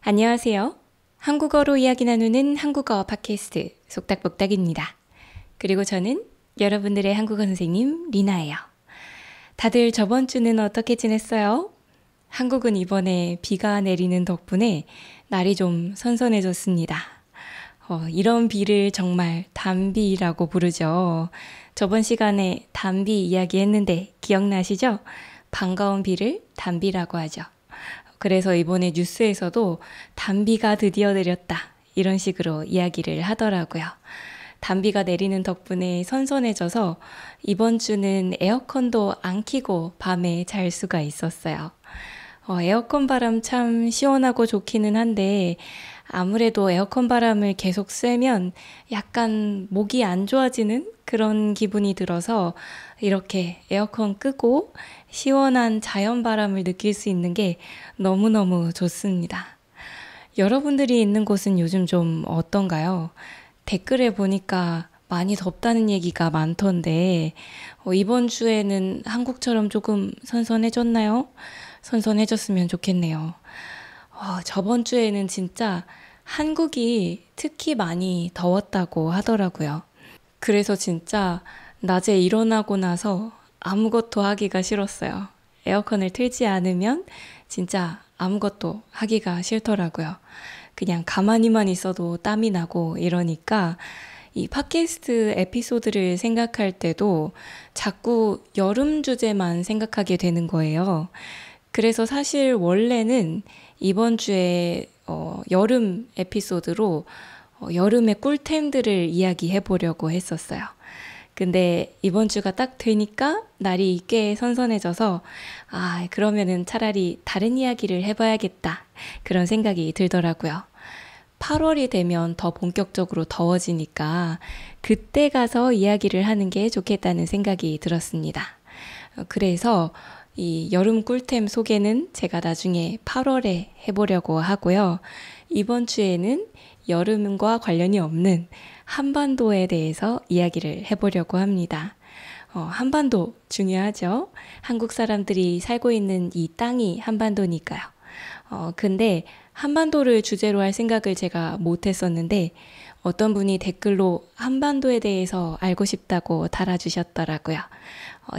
안녕하세요. 한국어로 이야기 나누는 한국어 팟캐스트 속닥복닥입니다. 그리고 저는 여러분들의 한국어 선생님 리나예요. 다들 저번 주는 어떻게 지냈어요? 한국은 이번에 비가 내리는 덕분에 날이 좀 선선해졌습니다. 이런 비를 정말 단비라고 부르죠. 저번 시간에 단비 이야기했는데 기억나시죠? 반가운 비를 단비라고 하죠. 그래서 이번에 뉴스에서도 단비가 드디어 내렸다, 이런 식으로 이야기를 하더라고요. 단비가 내리는 덕분에 선선해져서 이번 주는 에어컨도 안 켜고 밤에 잘 수가 있었어요. 에어컨 바람 참 시원하고 좋기는 한데 아무래도 에어컨 바람을 계속 쐬면 약간 목이 안 좋아지는 그런 기분이 들어서 이렇게 에어컨 끄고 시원한 자연 바람을 느낄 수 있는 게 너무너무 좋습니다. 여러분들이 있는 곳은 요즘 좀 어떤가요? 댓글에 보니까 많이 덥다는 얘기가 많던데 이번 주에는 한국처럼 조금 선선해졌나요? 선선해졌으면 좋겠네요. 저번 주에는 진짜 한국이 특히 많이 더웠다고 하더라고요. 그래서 진짜 낮에 일어나고 나서 아무것도 하기가 싫었어요. 에어컨을 틀지 않으면 진짜 아무것도 하기가 싫더라고요. 그냥 가만히만 있어도 땀이 나고 이러니까 이 팟캐스트 에피소드를 생각할 때도 자꾸 여름 주제만 생각하게 되는 거예요. 그래서 사실 원래는 이번 주에 여름 에피소드로 여름의 꿀템들을 이야기해 보려고 했었어요. 근데 이번 주가 딱 되니까 날이 꽤 선선해져서 그러면은 차라리 다른 이야기를 해봐야겠다, 그런 생각이 들더라고요. 8월이 되면 더 본격적으로 더워지니까 그때 가서 이야기를 하는 게 좋겠다는 생각이 들었습니다. 그래서 이 여름 꿀템 소개는 제가 나중에 8월에 해보려고 하고요. 이번 주에는 여름과 관련이 없는 한반도에 대해서 이야기를 해보려고 합니다. 한반도 중요하죠? 한국 사람들이 살고 있는 이 땅이 한반도니까요. 근데 한반도를 주제로 할 생각을 제가 못했었는데 어떤 분이 댓글로 한반도에 대해서 알고 싶다고 달아주셨더라고요.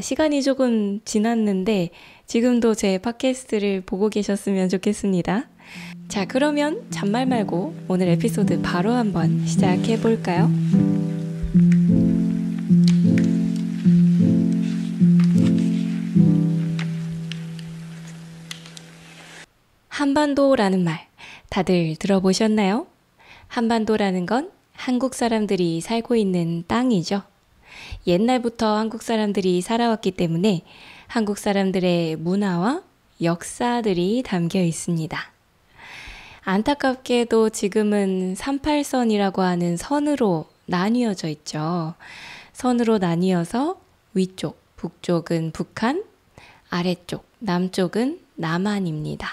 시간이 조금 지났는데 지금도 제 팟캐스트를 보고 계셨으면 좋겠습니다. 자, 그러면 잔말 말고 오늘 에피소드 바로 한번 시작해 볼까요? 한반도라는 말 다들 들어보셨나요? 한반도라는 건 한국 사람들이 살고 있는 땅이죠. 옛날부터 한국 사람들이 살아왔기 때문에 한국 사람들의 문화와 역사들이 담겨 있습니다. 안타깝게도 지금은 38선이라고 하는 선으로 나뉘어져 있죠. 선으로 나뉘어서 위쪽, 북쪽은 북한, 아래쪽, 남쪽은 남한입니다.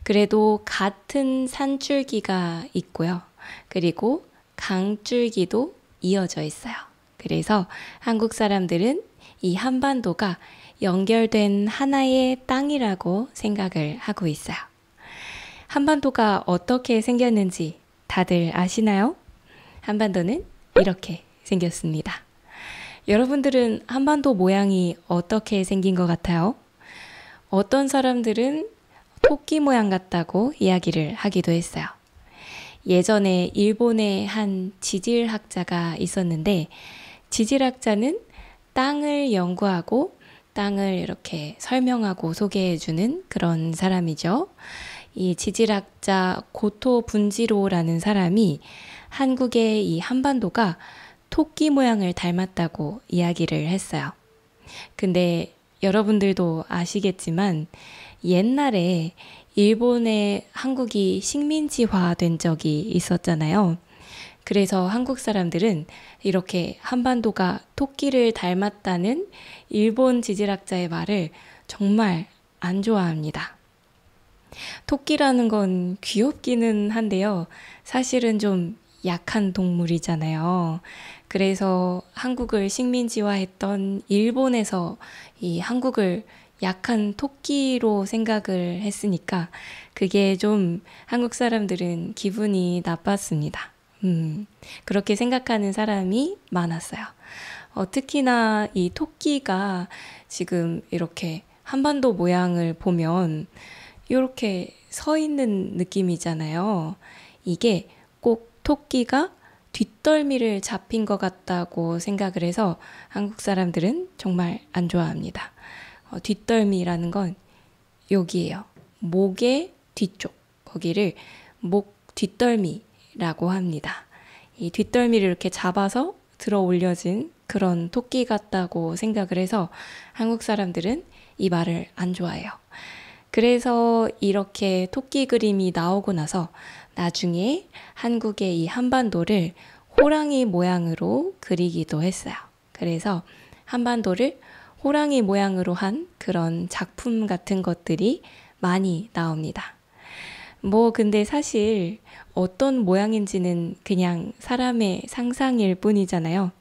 그래도 같은 산줄기가 있고요. 그리고 강줄기도 이어져 있어요. 그래서 한국 사람들은 이 한반도가 연결된 하나의 땅이라고 생각을 하고 있어요. 한반도가 어떻게 생겼는지 다들 아시나요? 한반도는 이렇게 생겼습니다. 여러분들은 한반도 모양이 어떻게 생긴 것 같아요? 어떤 사람들은 토끼 모양 같다고 이야기를 하기도 했어요. 예전에 일본의 한 지질학자가 있었는데 지질학자는 땅을 연구하고 땅을 이렇게 설명하고 소개해주는 그런 사람이죠. 이 지질학자 고토 분지로라는 사람이 한국의 이 한반도가 토끼 모양을 닮았다고 이야기를 했어요. 근데 여러분들도 아시겠지만 옛날에 일본에 한국이 식민지화 된 적이 있었잖아요. 그래서 한국 사람들은 이렇게 한반도가 토끼를 닮았다는 일본 지질학자의 말을 정말 안 좋아합니다. 토끼라는 건 귀엽기는 한데요. 사실은 좀 약한 동물이잖아요. 그래서 한국을 식민지화했던 일본에서 이 한국을 약한 토끼로 생각을 했으니까 그게 좀 한국 사람들은 기분이 나빴습니다. 그렇게 생각하는 사람이 많았어요. 특히나 이 토끼가 지금 이렇게 한반도 모양을 보면 이렇게 서 있는 느낌이잖아요. 이게 꼭 토끼가 뒷덜미를 잡힌 것 같다고 생각을 해서 한국 사람들은 정말 안 좋아합니다. 뒷덜미라는 건 여기예요. 목의 뒤쪽, 거기를 목 뒷덜미라고 합니다. 이 뒷덜미를 이렇게 잡아서 들어 올려진 그런 토끼 같다고 생각을 해서 한국 사람들은 이 말을 안 좋아해요. 그래서 이렇게 토끼 그림이 나오고 나서 나중에 한국의 이 한반도를 호랑이 모양으로 그리기도 했어요. 그래서 한반도를 호랑이 모양으로 한 그런 작품 같은 것들이 많이 나옵니다. 근데 사실 어떤 모양인지는 그냥 사람의 상상일 뿐이잖아요.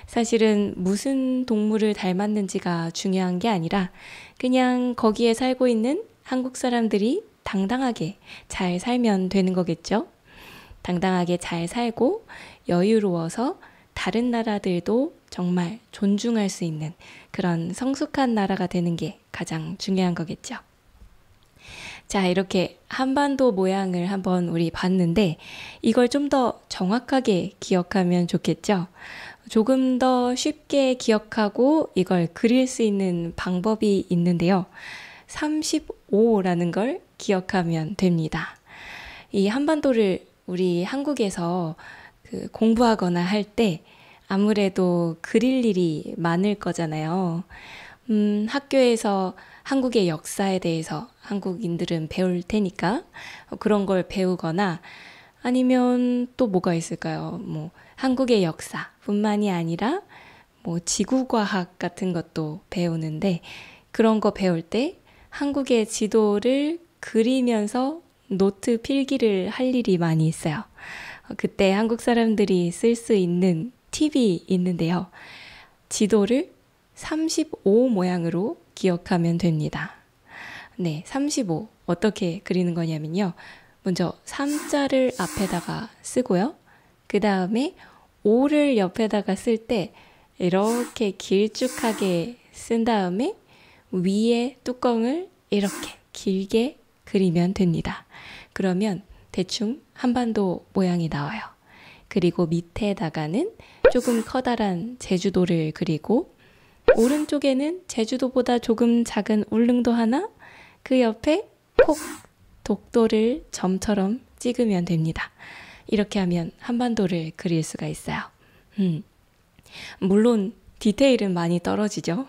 사실은 무슨 동물을 닮았는지가 중요한 게 아니라 그냥 거기에 살고 있는 한국 사람들이 당당하게 잘 살면 되는 거겠죠? 당당하게 잘 살고 여유로워서 다른 나라들도 정말 존중할 수 있는 그런 성숙한 나라가 되는 게 가장 중요한 거겠죠. 자, 이렇게 한반도 모양을 한번 우리 봤는데 이걸 좀 더 정확하게 기억하면 좋겠죠? 조금 더 쉽게 기억하고 이걸 그릴 수 있는 방법이 있는데요. 35라는 걸 기억하면 됩니다. 이 한반도를 우리 한국에서 공부하거나 할 때 아무래도 그릴 일이 많을 거잖아요. 학교에서 한국의 역사에 대해서 한국인들은 배울 테니까 그런 걸 배우거나 아니면 또 뭐가 있을까요? 한국의 역사뿐만이 아니라 지구과학 같은 것도 배우는데 그런 거 배울 때 한국의 지도를 그리면서 노트 필기를 할 일이 많이 있어요. 그때 한국 사람들이 쓸 수 있는 팁이 있는데요. 지도를 35 모양으로 기억하면 됩니다. 네, 35 어떻게 그리는 거냐면요. 먼저 3자를 앞에다가 쓰고요. 그 다음에 5를 옆에다가 쓸 때 이렇게 길쭉하게 쓴 다음에 위에 뚜껑을 이렇게 길게 그리면 됩니다. 그러면 대충 한반도 모양이 나와요. 그리고 밑에다가는 조금 커다란 제주도를 그리고 오른쪽에는 제주도보다 조금 작은 울릉도 하나, 그 옆에 콕 독도를 점처럼 찍으면 됩니다. 이렇게 하면 한반도를 그릴 수가 있어요. 물론 디테일은 많이 떨어지죠.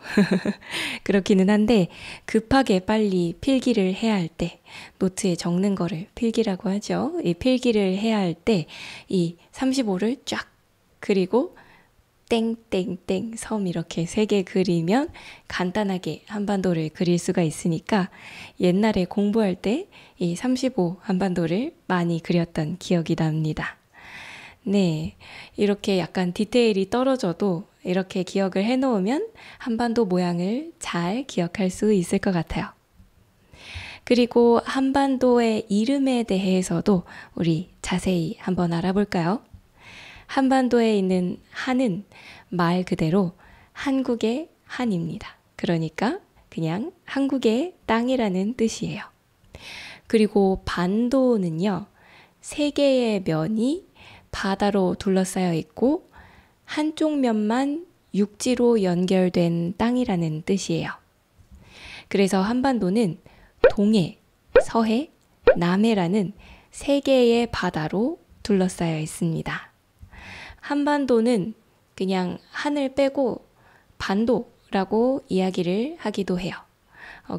그렇기는 한데 급하게 빨리 필기를 해야 할 때, 노트에 적는 거를 필기라고 하죠. 이 필기를 해야 할 때 이 35를 쫙 그리고 땡땡땡 섬 이렇게 3개 그리면 간단하게 한반도를 그릴 수가 있으니까 옛날에 공부할 때 이 35 한반도를 많이 그렸던 기억이 납니다. 네, 이렇게 약간 디테일이 떨어져도 이렇게 기억을 해놓으면 한반도 모양을 잘 기억할 수 있을 것 같아요. 그리고 한반도의 이름에 대해서도 우리 자세히 한번 알아볼까요? 한반도에 있는 한은 말 그대로 한국의 한입니다. 그러니까 그냥 한국의 땅이라는 뜻이에요. 그리고 반도는요, 3개의 면이 바다로 둘러싸여 있고 한쪽 면만 육지로 연결된 땅이라는 뜻이에요. 그래서 한반도는 동해, 서해, 남해라는 3개의 바다로 둘러싸여 있습니다. 한반도는 그냥 한을 빼고 반도라고 이야기를 하기도 해요.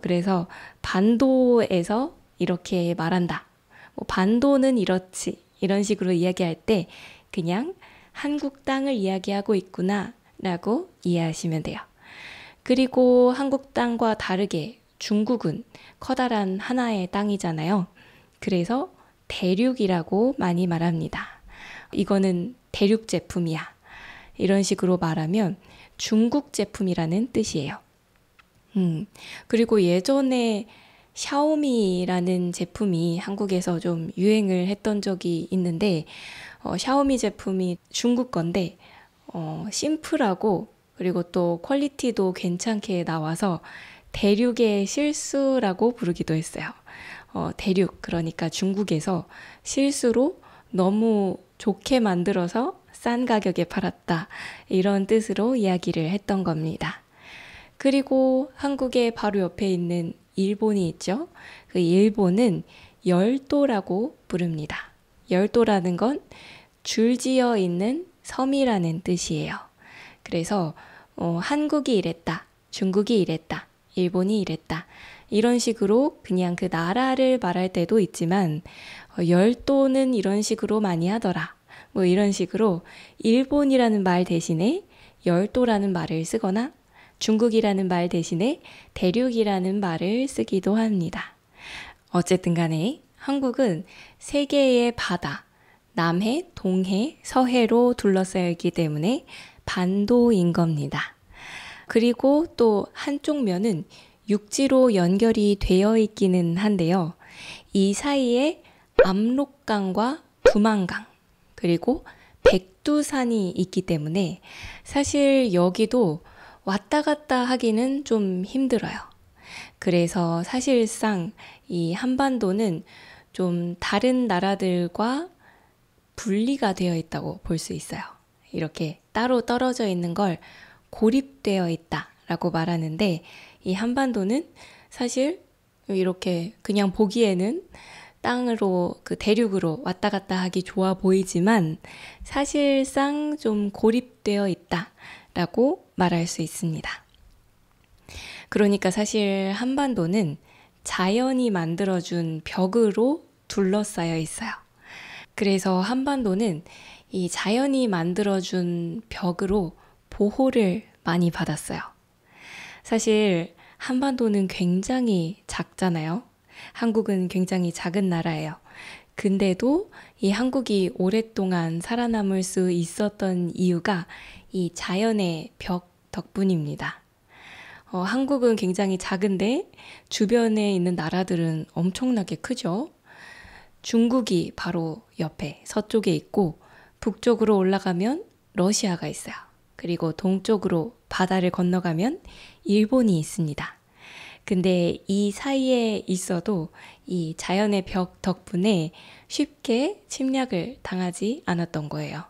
그래서 반도에서 이렇게 말한다. 반도는 이렇지. 이런 식으로 이야기할 때 그냥 한국 땅을 이야기하고 있구나 라고 이해하시면 돼요. 그리고 한국 땅과 다르게 중국은 커다란 하나의 땅이잖아요. 그래서 대륙이라고 많이 말합니다. 이거는 대륙 제품이야. 이런 식으로 말하면 중국 제품이라는 뜻이에요. 그리고 예전에 샤오미라는 제품이 한국에서 좀 유행을 했던 적이 있는데, 샤오미 제품이 중국 건데, 심플하고, 그리고 또 퀄리티도 괜찮게 나와서 대륙의 실수라고 부르기도 했어요. 대륙, 그러니까 중국에서 실수로 너무 좋게 만들어서 싼 가격에 팔았다. 이런 뜻으로 이야기를 했던 겁니다. 그리고 한국의 바로 옆에 있는 일본이 있죠. 그 일본은 열도라고 부릅니다. 열도라는 건 줄지어 있는 섬이라는 뜻이에요. 그래서 한국이 이랬다, 중국이 이랬다, 일본이 이랬다. 이런 식으로 그냥 그 나라를 말할 때도 있지만 열도는 이런 식으로 많이 하더라. 뭐 이런 식으로 일본이라는 말 대신에 열도라는 말을 쓰거나 중국이라는 말 대신에 대륙이라는 말을 쓰기도 합니다. 어쨌든 간에 한국은 세 개의 바다, 남해, 동해, 서해로 둘러싸여 있기 때문에 반도인 겁니다. 그리고 또 한쪽 면은 육지로 연결이 되어 있기는 한데요. 이 사이에 압록강과 두만강, 그리고 백두산이 있기 때문에 사실 여기도 왔다 갔다 하기는 좀 힘들어요. 그래서 사실상 이 한반도는 좀 다른 나라들과 분리가 되어 있다고 볼 수 있어요. 이렇게 따로 떨어져 있는 걸 고립되어 있다라고 말하는데, 이 한반도는 사실 이렇게 그냥 보기에는 땅으로, 그 대륙으로 왔다 갔다 하기 좋아 보이지만 사실상 좀 고립되어 있다라고 말할 수 있습니다. 그러니까 사실 한반도는 자연이 만들어준 벽으로 둘러싸여 있어요. 그래서 한반도는 이 자연이 만들어준 벽으로 보호를 많이 받았어요. 사실 한반도는 굉장히 작잖아요. 한국은 굉장히 작은 나라예요. 근데도 이 한국이 오랫동안 살아남을 수 있었던 이유가 이 자연의 벽 덕분입니다. 한국은 굉장히 작은데 주변에 있는 나라들은 엄청나게 크죠. 중국이 바로 옆에 서쪽에 있고, 북쪽으로 올라가면 러시아가 있어요. 그리고 동쪽으로 바다를 건너가면 일본이 있습니다. 근데 이 사이에 있어도 이 자연의 벽 덕분에 쉽게 침략을 당하지 않았던 거예요.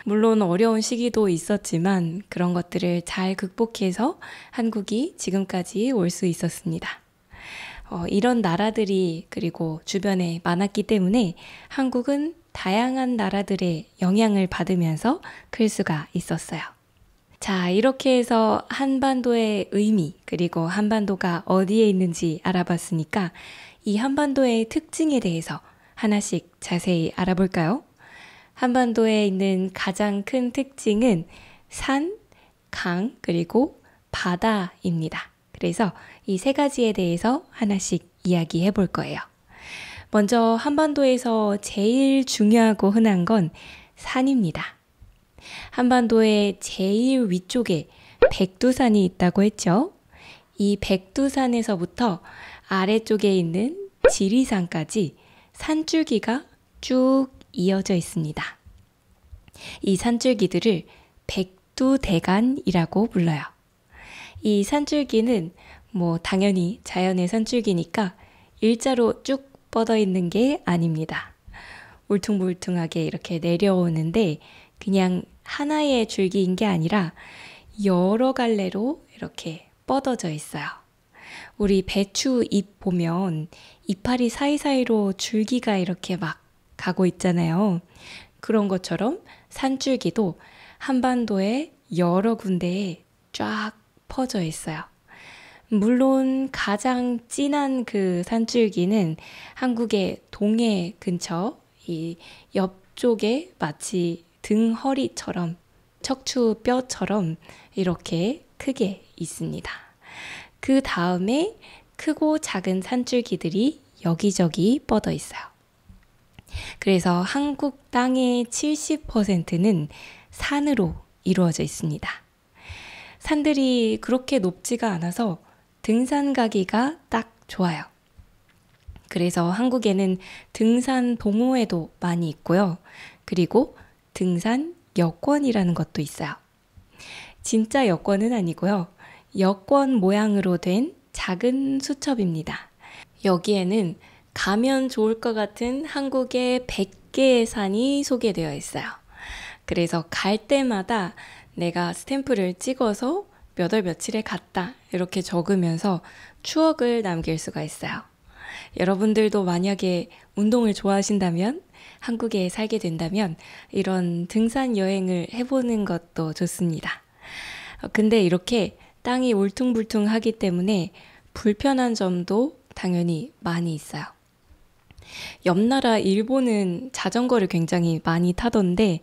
물론 어려운 시기도 있었지만 그런 것들을 잘 극복해서 한국이 지금까지 올 수 있었습니다. 이런 나라들이 그리고 주변에 많았기 때문에 한국은 다양한 나라들의 영향을 받으면서 클 수가 있었어요. 자, 이렇게 해서 한반도의 의미, 그리고 한반도가 어디에 있는지 알아봤으니까 이 한반도의 특징에 대해서 하나씩 자세히 알아볼까요? 한반도에 있는 가장 큰 특징은 산, 강, 그리고 바다입니다. 그래서 이 세 가지에 대해서 하나씩 이야기해 볼 거예요. 먼저 한반도에서 제일 중요하고 흔한 건 산입니다. 한반도의 제일 위쪽에 백두산이 있다고 했죠. 이 백두산에서부터 아래쪽에 있는 지리산까지 산줄기가 쭉 이어져 있습니다. 이 산줄기들을 백두대간이라고 불러요. 이 산줄기는 당연히 자연의 산줄기니까 일자로 쭉 뻗어 있는 게 아닙니다. 울퉁불퉁하게 이렇게 내려오는데 그냥 하나의 줄기인 게 아니라 여러 갈래로 이렇게 뻗어져 있어요. 우리 배추 잎 보면 이파리 사이사이로 줄기가 이렇게 막 가고 있잖아요. 그런 것처럼 산줄기도 한반도의 여러 군데에 쫙 퍼져 있어요. 물론 가장 진한 그 산줄기는 한국의 동해 근처 이 옆쪽에 마치 등허리처럼 척추뼈처럼 이렇게 크게 있습니다. 그 다음에 크고 작은 산줄기들이 여기저기 뻗어 있어요. 그래서 한국 땅의 70%는 산으로 이루어져 있습니다. 산들이 그렇게 높지가 않아서 등산 가기가 딱 좋아요. 그래서 한국에는 등산 동호회도 많이 있고요. 그리고 등산 여권이라는 것도 있어요. 진짜 여권은 아니고요. 여권 모양으로 된 작은 수첩입니다. 여기에는 가면 좋을 것 같은 한국의 100개의 산이 소개되어 있어요. 그래서 갈 때마다 내가 스탬프를 찍어서 몇 월 며칠에 갔다 이렇게 적으면서 추억을 남길 수가 있어요. 여러분들도 만약에 운동을 좋아하신다면, 한국에 살게 된다면 이런 등산 여행을 해보는 것도 좋습니다. 근데 이렇게 땅이 울퉁불퉁하기 때문에 불편한 점도 당연히 많이 있어요. 옆나라 일본은 자전거를 굉장히 많이 타던데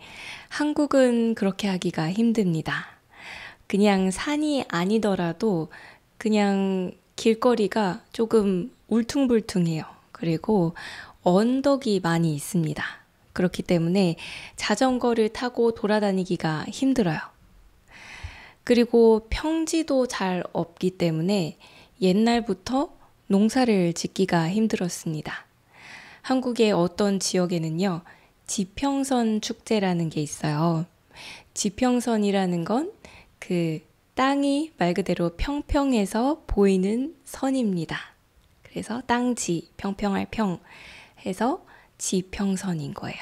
한국은 그렇게 하기가 힘듭니다. 그냥 산이 아니더라도 그냥 길거리가 조금 울퉁불퉁해요. 그리고 언덕이 많이 있습니다. 그렇기 때문에 자전거를 타고 돌아다니기가 힘들어요. 그리고 평지도 잘 없기 때문에 옛날부터 농사를 짓기가 힘들었습니다. 한국의 어떤 지역에는요, 지평선 축제라는 게 있어요. 지평선이라는 건 그 땅이 말 그대로 평평해서 보이는 선입니다. 그래서 땅지, 평평할 평 해서 지평선인 거예요.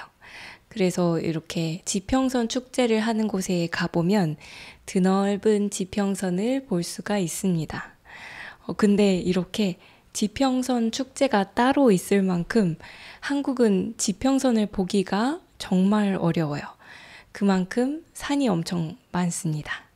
그래서 이렇게 지평선 축제를 하는 곳에 가보면 드넓은 지평선을 볼 수가 있습니다. 근데 이렇게 지평선 축제가 따로 있을 만큼 한국은 지평선을 보기가 정말 어려워요. 그만큼 산이 엄청 많습니다.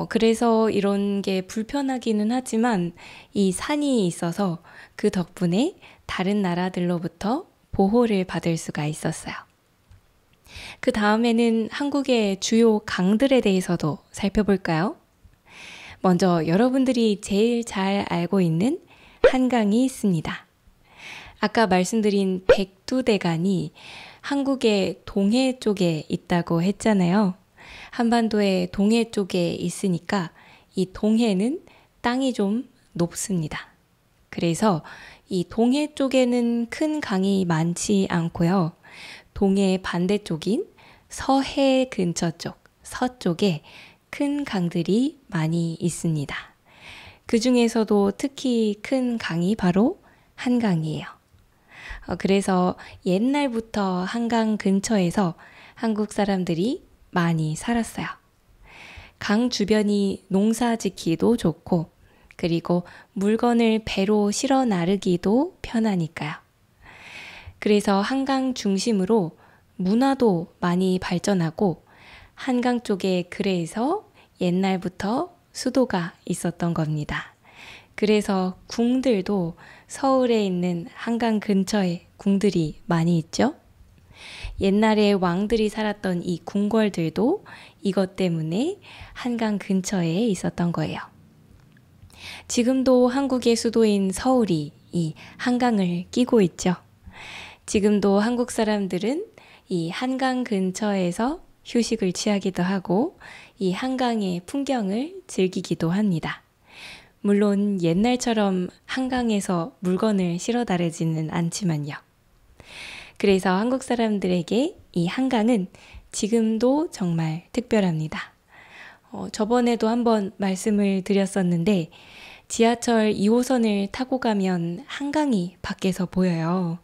그래서 이런 게 불편하기는 하지만 이 산이 있어서 그 덕분에 다른 나라들로부터 보호를 받을 수가 있었어요. 그 다음에는 한국의 주요 강들에 대해서도 살펴볼까요? 먼저 여러분들이 제일 잘 알고 있는 한강이 있습니다. 아까 말씀드린 백두대간이 한국의 동해 쪽에 있다고 했잖아요. 한반도의 동해 쪽에 있으니까 이 동해는 땅이 좀 높습니다. 그래서 이 동해 쪽에는 큰 강이 많지 않고요. 동해 반대쪽인 서해 근처 쪽, 서쪽에 큰 강들이 많이 있습니다. 그 중에서도 특히 큰 강이 바로 한강이에요. 그래서 옛날부터 한강 근처에서 한국 사람들이 많이 살았어요. 강 주변이 농사 짓기도 좋고, 그리고 물건을 배로 실어 나르기도 편하니까요. 그래서 한강 중심으로 문화도 많이 발전하고, 한강 쪽에 그래서 옛날부터 수도가 있었던 겁니다. 그래서 궁들도 서울에 있는 한강 근처에 궁들이 많이 있죠. 옛날에 왕들이 살았던 이 궁궐들도 이것 때문에 한강 근처에 있었던 거예요. 지금도 한국의 수도인 서울이 이 한강을 끼고 있죠. 지금도 한국 사람들은 이 한강 근처에서 휴식을 취하기도 하고 이 한강의 풍경을 즐기기도 합니다. 물론 옛날처럼 한강에서 물건을 실어 나르지는 않지만요. 그래서 한국 사람들에게 이 한강은 지금도 정말 특별합니다. 저번에도 한번 말씀을 드렸었는데 지하철 2호선을 타고 가면 한강이 밖에서 보여요.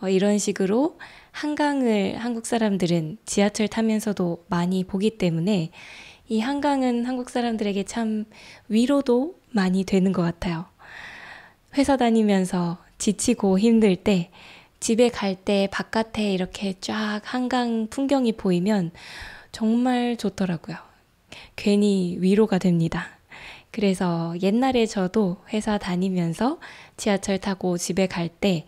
이런 식으로 한강을 한국 사람들은 지하철 타면서도 많이 보기 때문에 이 한강은 한국 사람들에게 참 위로도 많이 되는 것 같아요. 회사 다니면서 지치고 힘들 때 집에 갈 때 바깥에 이렇게 쫙 한강 풍경이 보이면 정말 좋더라고요. 괜히 위로가 됩니다. 그래서 옛날에 저도 회사 다니면서 지하철 타고 집에 갈 때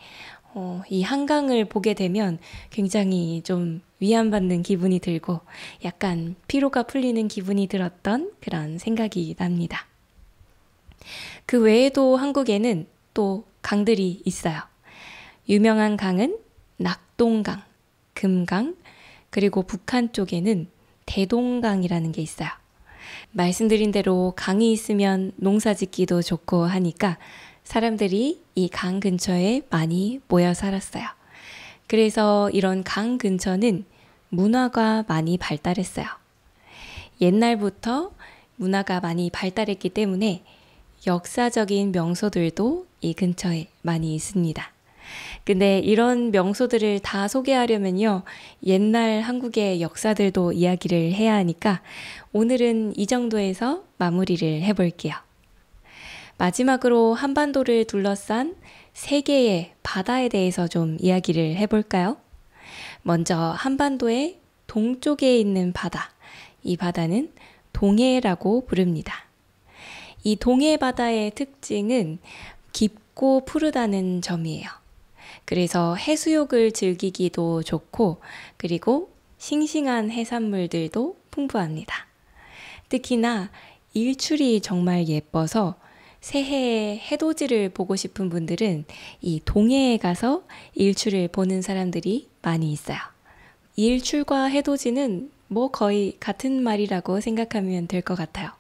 이 한강을 보게 되면 굉장히 좀 위안받는 기분이 들고 약간 피로가 풀리는 기분이 들었던 그런 생각이 납니다. 그 외에도 한국에는 또 강들이 있어요. 유명한 강은 낙동강, 금강, 그리고 북한 쪽에는 대동강이라는 게 있어요. 말씀드린 대로 강이 있으면 농사 짓기도 좋고 하니까 사람들이 이 강 근처에 많이 모여 살았어요. 그래서 이런 강 근처는 문화가 많이 발달했어요. 옛날부터 문화가 많이 발달했기 때문에 역사적인 명소들도 이 근처에 많이 있습니다. 근데 이런 명소들을 다 소개하려면요, 옛날 한국의 역사들도 이야기를 해야 하니까 오늘은 이 정도에서 마무리를 해볼게요. 마지막으로 한반도를 둘러싼 세 개의 바다에 대해서 좀 이야기를 해볼까요? 먼저 한반도의 동쪽에 있는 바다, 이 바다는 동해라고 부릅니다. 이 동해 바다의 특징은 깊고 푸르다는 점이에요. 그래서 해수욕을 즐기기도 좋고, 그리고 싱싱한 해산물들도 풍부합니다. 특히나 일출이 정말 예뻐서 새해에 해돋이를 보고 싶은 분들은 이 동해에 가서 일출을 보는 사람들이 많이 있어요. 일출과 해돋이는 뭐 거의 같은 말이라고 생각하면 될 것 같아요.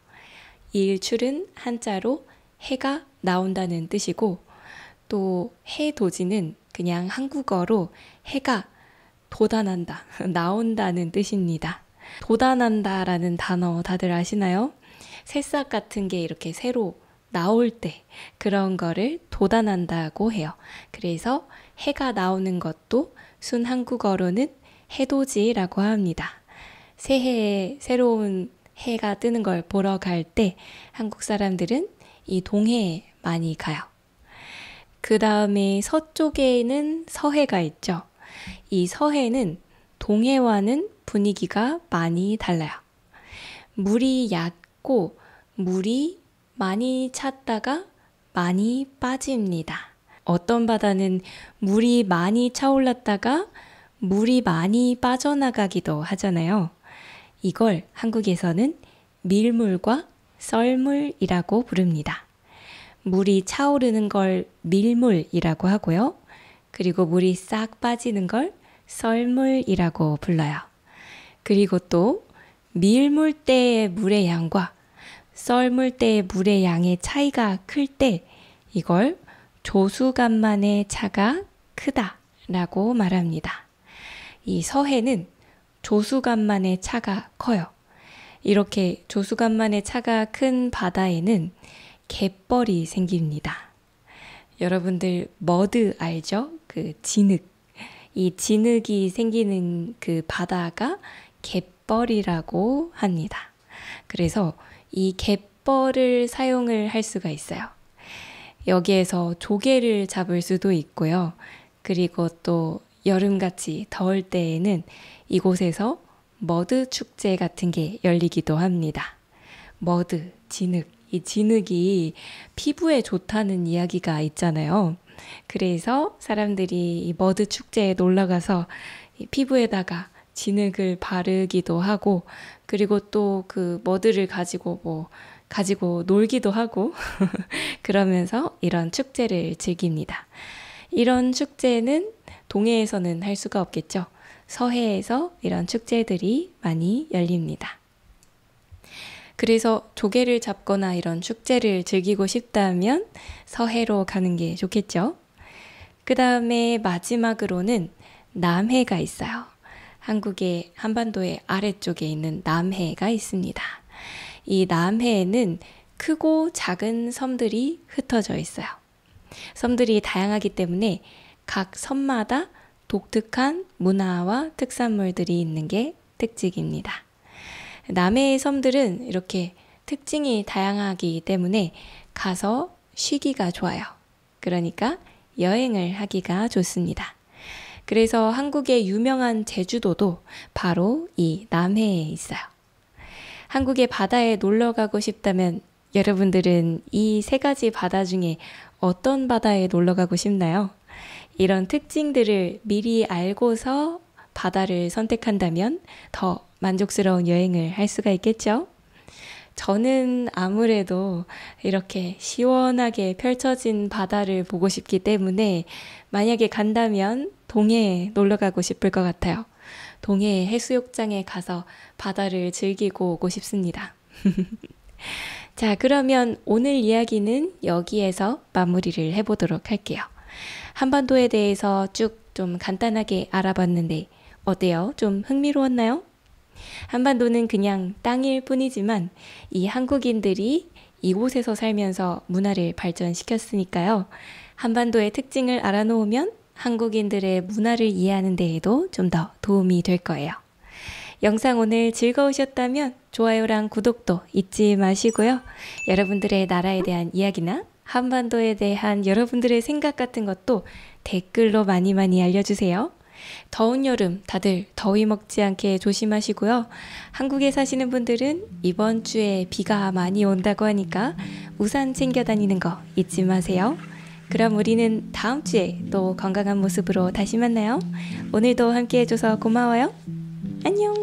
일출은 한자로 해가 나온다는 뜻이고, 또 해돋이는 그냥 한국어로 해가 돋아난다, 나온다는 뜻입니다. 돋아난다라는 단어 다들 아시나요? 새싹 같은 게 이렇게 새로 나올 때 그런 거를 돋아난다고 해요. 그래서 해가 나오는 것도 순 한국어로는 해돋이라고 합니다. 새해에 새로운 해가 뜨는 걸 보러 갈 때 한국 사람들은 이 동해에 많이 가요. 그 다음에 서쪽에는 서해가 있죠. 이 서해는 동해와는 분위기가 많이 달라요. 물이 얕고 물이 많이 찼다가 많이 빠집니다. 어떤 바다는 물이 많이 차올랐다가 물이 많이 빠져나가기도 하잖아요. 이걸 한국에서는 밀물과 썰물이라고 부릅니다. 물이 차오르는 걸 밀물이라고 하고요. 그리고 물이 싹 빠지는 걸 썰물이라고 불러요. 그리고 또 밀물 때의 물의 양과 썰물 때의 물의 양의 차이가 클 때 이걸 조수간만의 차가 크다라고 말합니다. 이 서해는 조수간만의 차가 커요. 이렇게 조수간만의 차가 큰 바다에는 갯벌이 생깁니다. 여러분들 머드 알죠? 그 진흙. 이 진흙이 생기는 그 바다가 갯벌이라고 합니다. 그래서 이 갯벌을 사용을 할 수가 있어요. 여기에서 조개를 잡을 수도 있고요. 그리고 또 여름같이 더울 때에는 이곳에서 머드 축제 같은 게 열리기도 합니다. 머드, 진흙. 이 진흙이 피부에 좋다는 이야기가 있잖아요. 그래서 사람들이 이 머드 축제에 놀러 가서 피부에다가 진흙을 바르기도 하고, 그리고 또 그 머드를 가지고 놀기도 하고 그러면서 이런 축제를 즐깁니다. 이런 축제는 동해에서는 할 수가 없겠죠. 서해에서 이런 축제들이 많이 열립니다. 그래서 조개를 잡거나 이런 축제를 즐기고 싶다면 서해로 가는 게 좋겠죠. 그 다음에 마지막으로는 남해가 있어요. 한국의 한반도의 아래쪽에 있는 남해가 있습니다. 이 남해에는 크고 작은 섬들이 흩어져 있어요. 섬들이 다양하기 때문에 각 섬마다 독특한 문화와 특산물들이 있는 게 특징입니다. 남해의 섬들은 이렇게 특징이 다양하기 때문에 가서 쉬기가 좋아요. 그러니까 여행을 하기가 좋습니다. 그래서 한국의 유명한 제주도도 바로 이 남해에 있어요. 한국의 바다에 놀러 가고 싶다면 여러분들은 이 세 가지 바다 중에 어떤 바다에 놀러 가고 싶나요? 이런 특징들을 미리 알고서 바다를 선택한다면 더 만족스러운 여행을 할 수가 있겠죠? 저는 아무래도 이렇게 시원하게 펼쳐진 바다를 보고 싶기 때문에 만약에 간다면 동해에 놀러 가고 싶을 것 같아요. 동해 해수욕장에 가서 바다를 즐기고 오고 싶습니다. 자, 그러면 오늘 이야기는 여기에서 마무리를 해보도록 할게요. 한반도에 대해서 쭉 좀 간단하게 알아봤는데 어때요? 좀 흥미로웠나요? 한반도는 그냥 땅일 뿐이지만 이 한국인들이 이곳에서 살면서 문화를 발전시켰으니까요. 한반도의 특징을 알아놓으면 한국인들의 문화를 이해하는 데에도 좀 더 도움이 될 거예요. 영상 오늘 즐거우셨다면 좋아요랑 구독도 잊지 마시고요. 여러분들의 나라에 대한 이야기나 한반도에 대한 여러분들의 생각 같은 것도 댓글로 많이 알려주세요. 더운 여름 다들 더위 먹지 않게 조심하시고요. 한국에 사시는 분들은 이번 주에 비가 많이 온다고 하니까 우산 챙겨 다니는 거 잊지 마세요. 그럼 우리는 다음 주에 또 건강한 모습으로 다시 만나요. 오늘도 함께 해줘서 고마워요. 안녕.